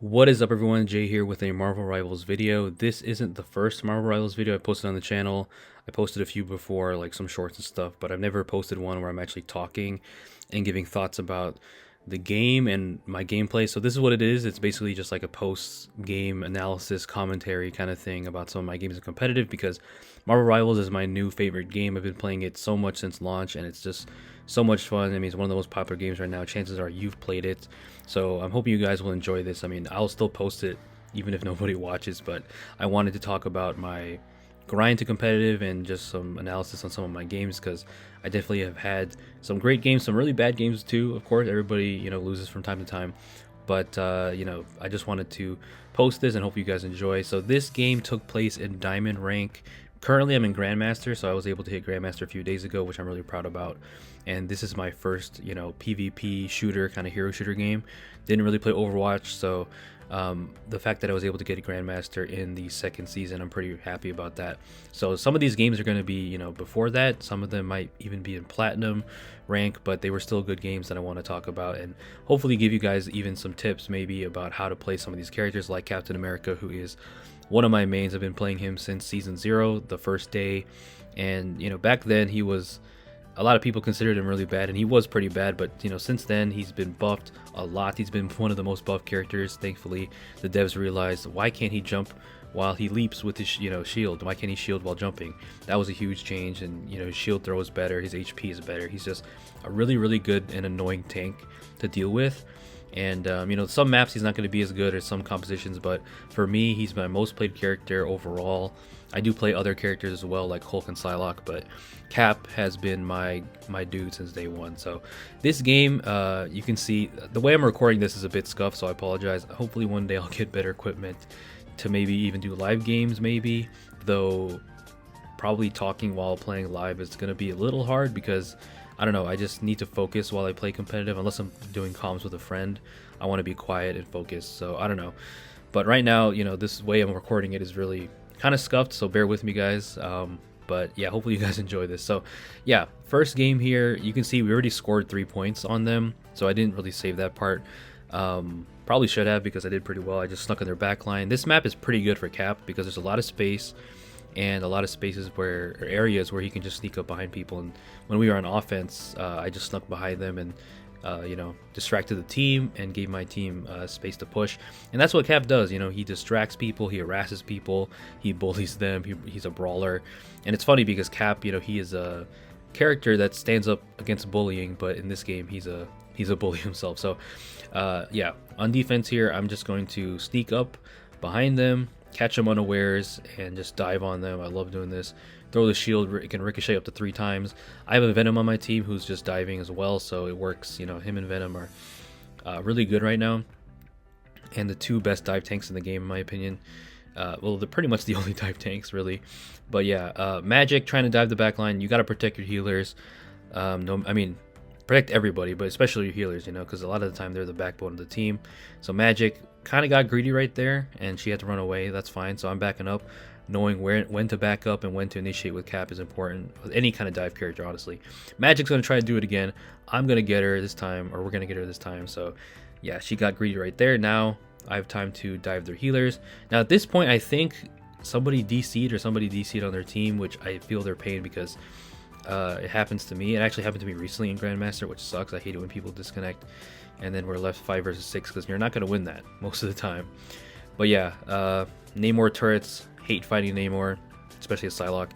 What is up, everyone? Jay here with a Marvel Rivals video. This isn't the first Marvel Rivals video I posted on the channel. I posted a few before, like some shorts and stuff, but I've never posted one where I'm actually talking and giving thoughts about the game and my gameplay. So this is what it is. It's basically just like a post-game analysis commentary kind of thing about some of my games in competitive, because Marvel Rivals is my new favorite game. I've been playing it so much since launch, and it's just so much fun. I mean, it's one of the most popular games right now. Chances are you've played it. So I'm hoping you guys will enjoy this. I mean, I'll still post it even if nobody watches, but I wanted to talk about my grind to competitive and just some analysis on some of my games, because I definitely have had some great games, some really bad games too. Of course, everybody, loses from time to time, but I just wanted to post this and hope you guys enjoy. So this game took place in Diamond rank. Currently I'm in Grandmaster, so I was able to hit Grandmaster a few days ago, which I'm really proud about. And this is my first PvP shooter, kind of hero shooter game. Didn't really play Overwatch, so the fact that I was able to get a Grandmaster in the second season, I'm pretty happy about that. So some of these games are going to be before that. Some of them might even be in Platinum rank, but they were still good games that I want to talk about, and hopefully give you guys even some tips maybe about how to play some of these characters, like Captain America, who is one of my mains. I've been playing him since season 0, the first day, and back then he was, a lot of people considered him really bad, and he was pretty bad, but since then he's been buffed a lot. He's been one of the most buffed characters. Thankfully the devs realized, why can't he jump while he leaps with his shield? Why can't he shield while jumping? That was a huge change, and his shield throw is better, his HP is better. He's just a really good and annoying tank to deal with. And some maps he's not going to be as good, or some compositions, but for me he's my most played character overall. I do play other characters as well, like Hulk and Psylocke, but Cap has been my dude since day one. So this game, you can see the way I'm recording this is a bit scuffed, so I apologize. Hopefully one day I'll get better equipment to maybe even do live games, maybe, though probably talking while playing live is going to be a little hard, because I don't know, I just need to focus while I play competitive. Unless I'm doing comms with a friend, I want to be quiet and focused. So I don't know, but right now, this way I'm recording it is really kind of scuffed, so bear with me, guys. But yeah, hopefully you guys enjoy this. So yeah, first game here, you can see we already scored 3 points on them, so I didn't really save that part. Probably should have, because I did pretty well. I just snuck in their back line. This map is pretty good for Cap because there's a lot of space, and a lot of spaces or areas where he can just sneak up behind people. And when we were on offense, I just snuck behind them and distracted the team and gave my team space to push. And that's what Cap does. He distracts people, he harasses people, he bullies them. He's a brawler. And it's funny because Cap, he is a character that stands up against bullying, but in this game he's a bully himself. So yeah, on defense here, I'm just going to sneak up behind them, catch them unawares, and just dive on them. I love doing this. Throw the shield, it can ricochet up to 3 times. I have a Venom on my team who's just diving as well, so it works. Him and Venom are really good right now, and the 2 best dive tanks in the game, in my opinion. Well, they're pretty much the only dive tanks, really. But yeah, Magic trying to dive the back line. You got to protect your healers. No, I mean, protect everybody, but especially your healers, because a lot of the time they're the backbone of the team. So Magic kind of got greedy right there, and she had to run away. That's fine. So I'm backing up. Knowing when to back up and when to initiate with Cap is important with any kind of dive character, honestly. Magic's going to try to do it again. I'm going to get her this time, or we're going to get her this time. So yeah, she got greedy right there. Now I have time to dive their healers. Now at this point, I think somebody DC'd on their team, which I feel their pain, because it happens to me. It actually happened to me recently in Grandmaster, which sucks. I hate it when people disconnect and then we're left 5 versus 6, because you're not going to win that most of the time. But yeah, Namor turrets, hate fighting Namor, especially a Psylocke.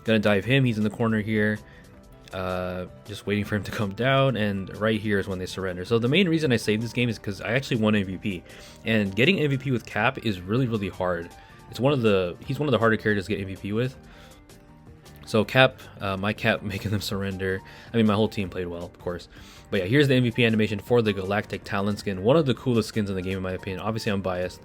Gonna dive him, he's in the corner here. Just waiting for him to come down, and right here is when they surrender. So the main reason I saved this game is because I actually won MVP, and getting MVP with Cap is really hard. He's one of the harder characters to get MVP with. So Cap, my Cap making them surrender. I mean, my whole team played well, of course. But yeah, here's the MVP animation for the Galactic Talon skin. One of the coolest skins in the game, in my opinion. Obviously, I'm biased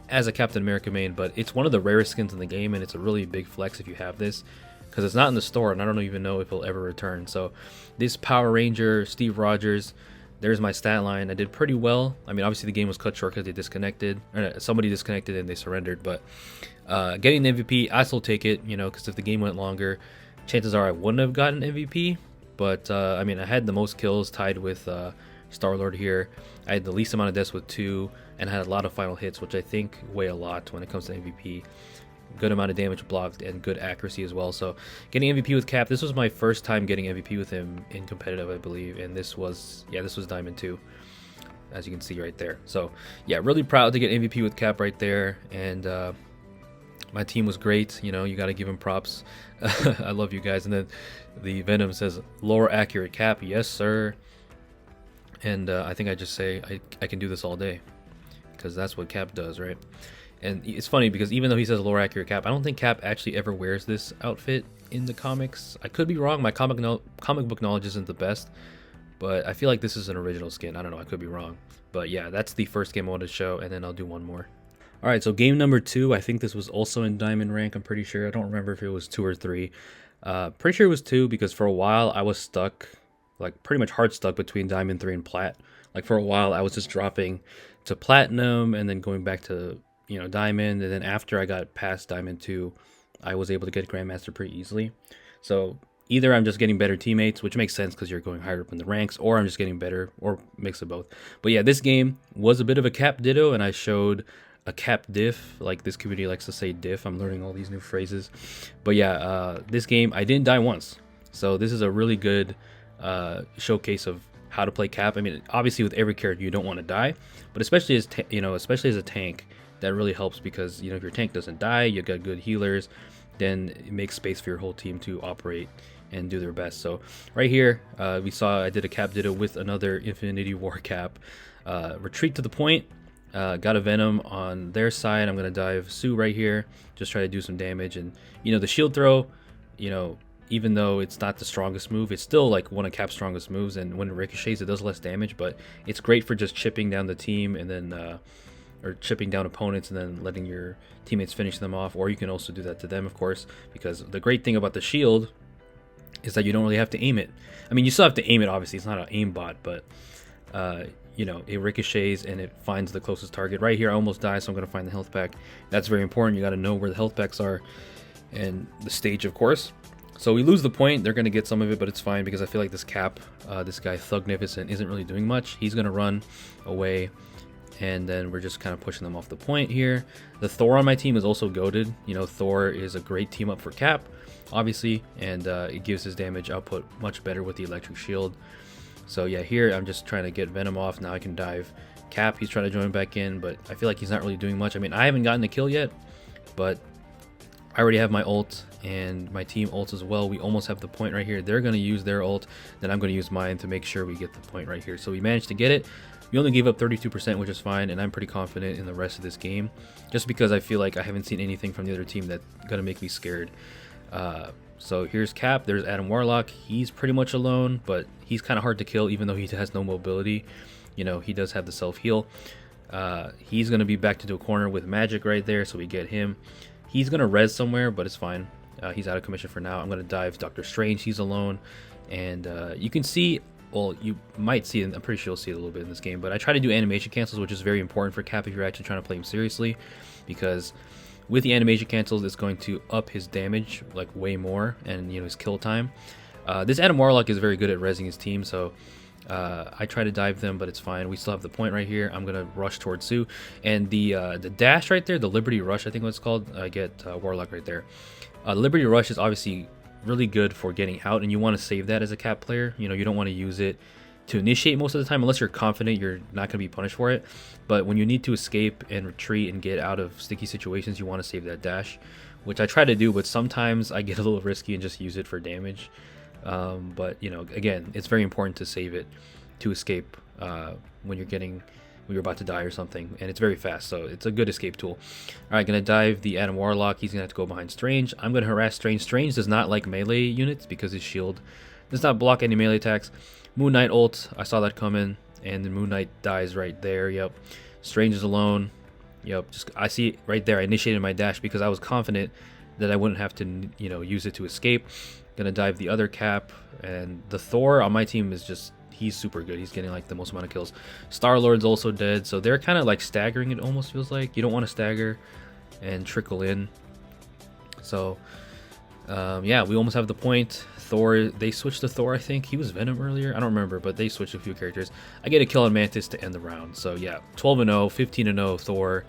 as a Captain America main, but it's one of the rarest skins in the game, and it's a really big flex if you have this, because it's not in the store, and I don't even know if it'll ever return. So this Power Ranger, Steve Rogers, there's my stat line. I did pretty well. I mean, obviously the game was cut short because they disconnected, or somebody disconnected and they surrendered, but getting the MVP, I still take it, because if the game went longer, chances are I wouldn't have gotten MVP. But I mean, I had the most kills, tied with Star-Lord here. I had the least amount of deaths with 2. and had a lot of final hits, which I think weigh a lot when it comes to MVP. Good amount of damage blocked and good accuracy as well. So getting MVP with Cap, this was my first time getting MVP with him in competitive, I believe, and this was Diamond 2, as you can see right there. So yeah, really proud to get MVP with Cap right there, and my team was great. You know, you got to give him props. I love you guys. And then the Venom says lower accurate Cap, yes sir. And I think I just say I can do this all day, because that's what Cap does, right? And it's funny because even though he says lower accurate Cap, I don't think Cap actually ever wears this outfit in the comics. I could be wrong. My comic book knowledge isn't the best, but I feel like this is an original skin. I don't know. I could be wrong. But yeah, that's the first game I wanted to show, and then I'll do one more. All right, so game number 2. I think this was also in Diamond rank. I'm pretty sure. I don't remember if it was 2 or 3. Pretty sure it was 2, because for a while I was stuck, like pretty much hard stuck between Diamond 3 and Plat. Like for a while I was just dropping to Platinum and then going back to, you know, Diamond, and then after I got past Diamond 2, I was able to get Grandmaster pretty easily. So either I'm just getting better teammates, which makes sense because you're going higher up in the ranks, or I'm just getting better, or mix of both. But yeah, this game was a bit of a Cap ditto, and I showed a Cap diff, like this community likes to say diff. I'm learning all these new phrases. But yeah, this game I didn't die once, so this is a really good showcase of how to play Cap. I mean, obviously with every character you don't want to die, but especially as especially as a tank, that really helps, because you know, if your tank doesn't die, you got good healers, then it makes space for your whole team to operate and do their best. So right here, we saw I did a Cap ditto with another Infinity War Cap. Retreat to the point. Got a Venom on their side. I'm gonna dive Sue right here, just try to do some damage. And you know, the shield throw, you know, even though it's not the strongest move, it's still like one of Cap's strongest moves, and when it ricochets it does less damage, but it's great for just chipping down the team, and then or chipping down opponents and then letting your teammates finish them off. Or you can also do that to them, of course, because the great thing about the shield is that you don't really have to aim it. I mean, you still have to aim it, obviously, it's not an aimbot, but you know, it ricochets and it finds the closest target. Right here I almost died, so I'm gonna find the health pack. That's very important. You got to know where the health packs are, and the stage, of course. So we lose the point. They're gonna get some of it, but it's fine, because I feel like this Cap, this guy Thugnificent, isn't really doing much. He's gonna run away, and then we're just kind of pushing them off the point here. The Thor on my team is also goated. You know, Thor is a great team up for Cap, obviously, and it gives his damage output much better with the electric shield. So yeah, here I'm just trying to get Venom off. Now I can dive Cap. He's trying to join back in, but I feel like he's not really doing much. I mean, I haven't gotten the kill yet, but I already have my ult, and my team ults as well. We almost have the point right here. They're going to use their ult, then I'm going to use mine to make sure we get the point right here. So we managed to get it. We only gave up 32%, which is fine, and I'm pretty confident in the rest of this game, just because I feel like I haven't seen anything from the other team that's going to make me scared. So here's Cap. There's Adam Warlock. He's pretty much alone, but he's kind of hard to kill, even though he has no mobility. You know, he does have the self-heal. He's going to be back to do a corner with magic right there, so we get him. He's going to res somewhere, but it's fine. He's out of commission for now. I'm going to dive Doctor Strange. He's alone. And you can see, well, you might see it. I'm pretty sure you'll see it a little bit in this game, but I try to do animation cancels, which is very important for Cap if you're actually trying to play him seriously, because with the animation cancels, it's going to up his damage like way more, and you know, his kill time. This Adam Warlock is very good at rezzing his team, so I try to dive them, but it's fine. We still have the point right here. I'm gonna rush towards Sue, and the dash right there, the Liberty Rush, I think what it's called. I get Warlock right there. Liberty Rush is obviously really good for getting out, and you want to save that as a Cap player. You know, you don't want to use it to initiate most of the time unless you're confident you're not going to be punished for it. But when you need to escape and retreat and get out of sticky situations, you want to save that dash, which I try to do, but sometimes I get a little risky and just use it for damage. But you know, again, it's very important to save it to escape when you're about to die or something, and it's very fast, so it's a good escape tool. Alright, gonna dive the Adam Warlock. He's gonna have to go behind Strange. I'm gonna harass Strange. Strange does not like melee units because his shield does not block any melee attacks. Moon Knight ult, I saw that coming, and then Moon Knight dies right there. Yep. Strange is alone. Yep. Just I see it right there. I initiated my dash because I was confident that I wouldn't have to, you know, use it to escape. Gonna dive the other Cap, and the Thor on my team is just, he's super good. He's getting like the most amount of kills. Star-Lord's also dead, so they're kind of like staggering, it almost feels like. You don't want to stagger and trickle in. So Yeah, we almost have the point. Thor, they switched to Thor, I think. He was Venom earlier. I don't remember, but they switched a few characters. I get a kill on Mantis to end the round. So yeah, 12-0, 15-0 Thor,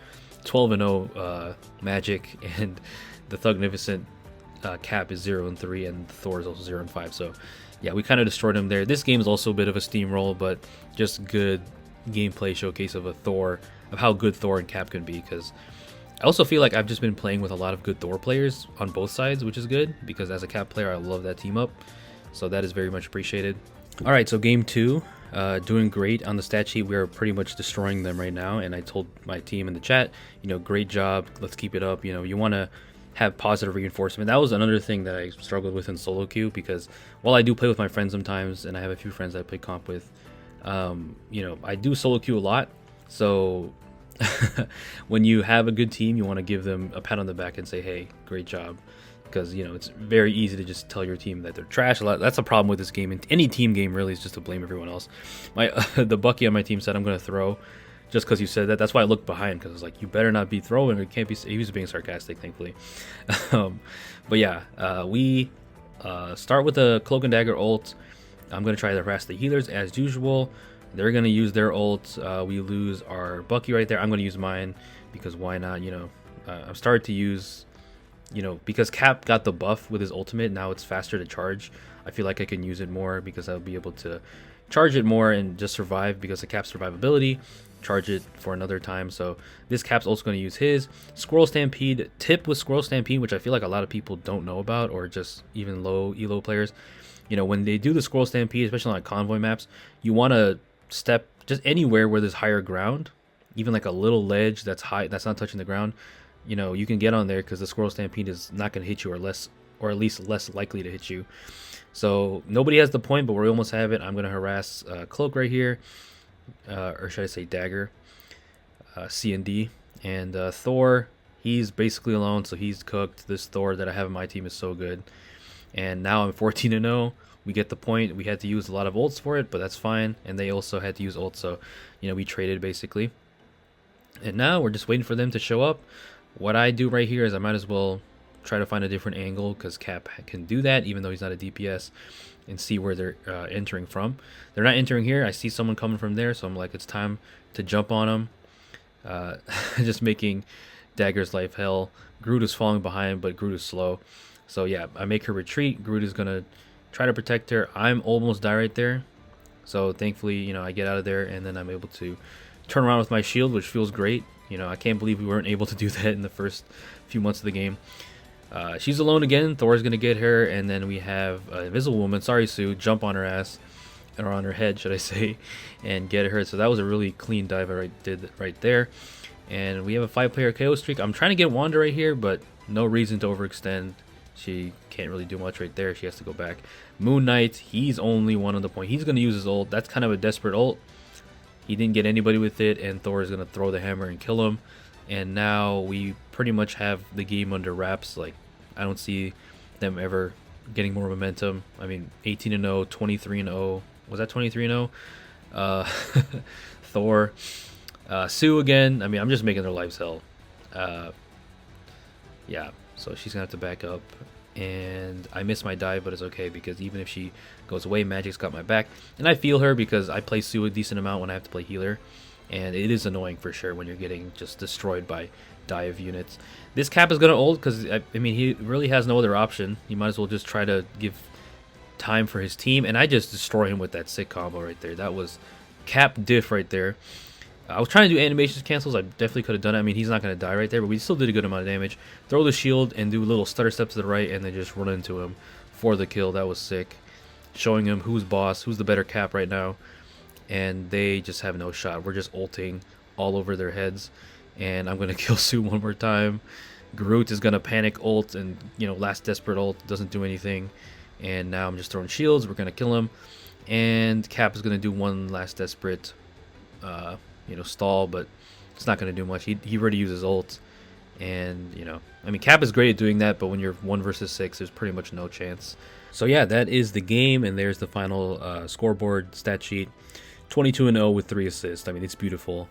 12-0 Magic, and the Thugnificent Cap is 0-3, and Thor is also 0-5. So yeah, we kind of destroyed him there. This game is also a bit of a steamroll, but just good gameplay showcase of a Thor, of how good Thor and Cap can be, because I also feel like I've just been playing with a lot of good Thor players on both sides, which is good, because as a Cap player, I love that team up. So that is very much appreciated. All right, so game 2, doing great on the stat sheet. We are pretty much destroying them right now, and I told my team in the chat, you know, great job, let's keep it up. You know, you want to have positive reinforcement. That was another thing that I struggled with in solo queue, because while I do play with my friends sometimes, and I have a few friends that I play comp with, you know, I do solo queue a lot. So when you have a good team, you want to give them a pat on the back and say, hey, great job, because you know it's very easy to just tell your team that they're trash. That's a problem with this game, and any team game really is just to blame everyone else. My the Bucky on my team said I'm going to throw just because you said that. That's why I looked behind, because I was like, you better not be throwing. It can't be. He was being sarcastic, thankfully. But yeah, we start with a Cloak and Dagger ult. I'm going to try to harass the healers as usual. They're going to use their ult. We lose our Bucky right there. I'm going to use mine, because why not? You know, I'm starting to use, you know, because Cap got the buff with his ultimate. Now it's faster to charge. I feel like I can use it more, because I'll be able to charge it more and just survive because of Cap's survivability. Charge it for another time. So this Cap's also going to use his Squirrel Stampede. Tip with Squirrel Stampede, which I feel like a lot of people don't know about, or just even low elo players. You know, when they do the Squirrel Stampede, especially on like convoy maps, you want to step just anywhere where there's higher ground, even like a little ledge that's high, that's not touching the ground. You know, you can get on there, because the Squirrel Stampede is not going to hit you, or at least less likely to hit you. So nobody has the point, but we almost have it. I'm going to harass Cloak right here, or should I say Dagger, C and D, and Thor. He's basically alone, so he's cooked. This Thor that I have in my team is so good, and now I'm 14-0. We get the point. We had to use a lot of ults for it, but that's fine. And they also had to use ults, so you know, we traded basically. And now we're just waiting for them to show up. What I do right here is I might as well try to find a different angle, because Cap can do that even though he's not a DPS, and see where they're entering from. They're not entering here. I see someone coming from there, so I'm like, it's time to jump on them. Just making Dagger's life hell. Groot is falling behind, but Groot is slow. So yeah, I make her retreat. Groot is gonna try to protect her. I'm almost die right there, so thankfully, you know, I get out of there, and then I'm able to turn around with my shield, which feels great. You know, I can't believe we weren't able to do that in the first few months of the game. She's alone again. Thor's gonna get her, and then we have Invisible Woman, sorry Sue, jump on her ass, or on her head should I say, and get her. So that was a really clean dive I did right there. And we have a 5-player KO streak. I'm trying to get Wanda right here, but no reason to overextend. She can't really do much right there. She has to go back. Moon Knight, he's only one on the point. He's going to use his ult. That's kind of a desperate ult. He didn't get anybody with it, and Thor is going to throw the hammer and kill him. And now we pretty much have the game under wraps. Like, I don't see them ever getting more momentum. I mean, 18-0, 23-0. Was that 23-0? Thor. Sue again. I mean, I'm just making their lives hell. Yeah. So she's going to have to back up, and I missed my dive, but it's okay, because even if she goes away, Magic's got my back, and I feel her because I play Sue a decent amount when I have to play healer, and it is annoying for sure when you're getting just destroyed by dive units. This Cap is going to ult, because, I mean, he really has no other option. He might as well just try to give time for his team, and I just destroy him with that sick combo right there. That was Cap diff right there. I was trying to do animations cancels. I definitely could have done it. I mean, he's not going to die right there, but we still did a good amount of damage. Throw the shield and do a little stutter step to the right, and then just run into him for the kill. That was sick. Showing him who's boss, who's the better Cap right now. And they just have no shot. We're just ulting all over their heads. And I'm going to kill Sue one more time. Groot is going to panic ult, and, you know, last desperate ult doesn't do anything. And now I'm just throwing shields. We're going to kill him. And Cap is going to do one last desperate you know, stall, but it's not going to do much. He already uses ult, and, you know, I mean, Cap is great at doing that, but when you're 1 versus 6, there's pretty much no chance. So yeah, that is the game, and there's the final scoreboard stat sheet. 22-0 with 3 assists. I mean, it's beautiful.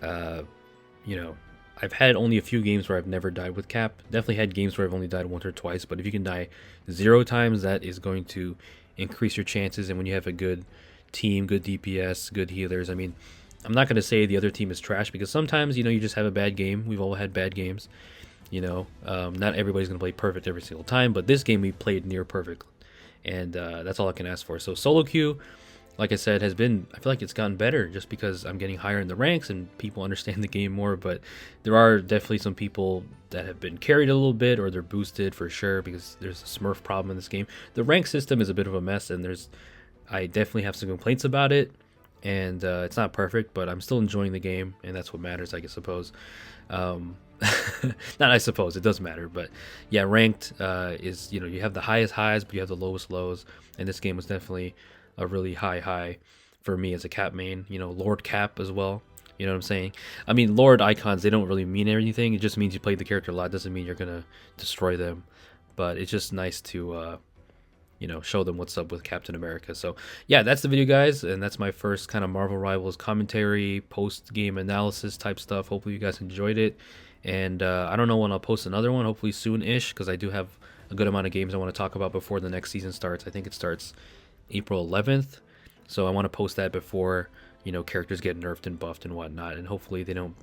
You know, I've had only a few games where I've never died with Cap. Definitely had games where I've only died once or twice, but if you can die 0 times, that is going to increase your chances. And when you have a good team, good DPS, good healers, I mean, I'm not going to say the other team is trash, because sometimes, you just have a bad game. We've all had bad games. Not everybody's going to play perfect every single time, but this game we played near perfect. And that's all I can ask for. So solo queue, like I said, I feel like it's gotten better just because I'm getting higher in the ranks and people understand the game more. But there are definitely some people that have been carried a little bit, or they're boosted for sure, because there's a Smurf problem in this game. The rank system is a bit of a mess, and I definitely have some complaints about it. And it's not perfect, but I'm still enjoying the game, and that's what matters, I suppose. Not I suppose, it does matter, but yeah, ranked is, you have the highest highs, but you have the lowest lows, and this game was definitely a really high for me as a Cap main. Lord Cap as well. You know what I'm saying? I mean, Lord icons, they don't really mean anything. It just means you played the character a lot. It doesn't mean you're gonna destroy them, but it's just nice to show them what's up with Captain America. So yeah, that's the video, guys, and that's my first kind of Marvel Rivals commentary, post-game analysis type stuff. Hopefully you guys enjoyed it, and I don't know when I'll post another one, hopefully soon-ish, because I do have a good amount of games I want to talk about before the next season starts. I think it starts April 11th, so I want to post that before characters get nerfed and buffed and whatnot, and hopefully they don't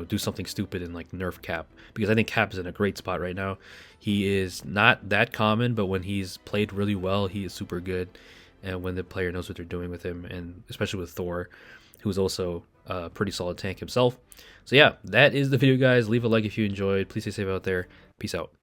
do something stupid and like nerf Cap, because I think Cap is in a great spot right now. He is not that common, but when he's played really well, he is super good, and when the player knows what they're doing with him, and especially with Thor, who's also a pretty solid tank himself. So yeah, that is the video, guys. Leave a like if you enjoyed. Please stay safe out there. Peace out.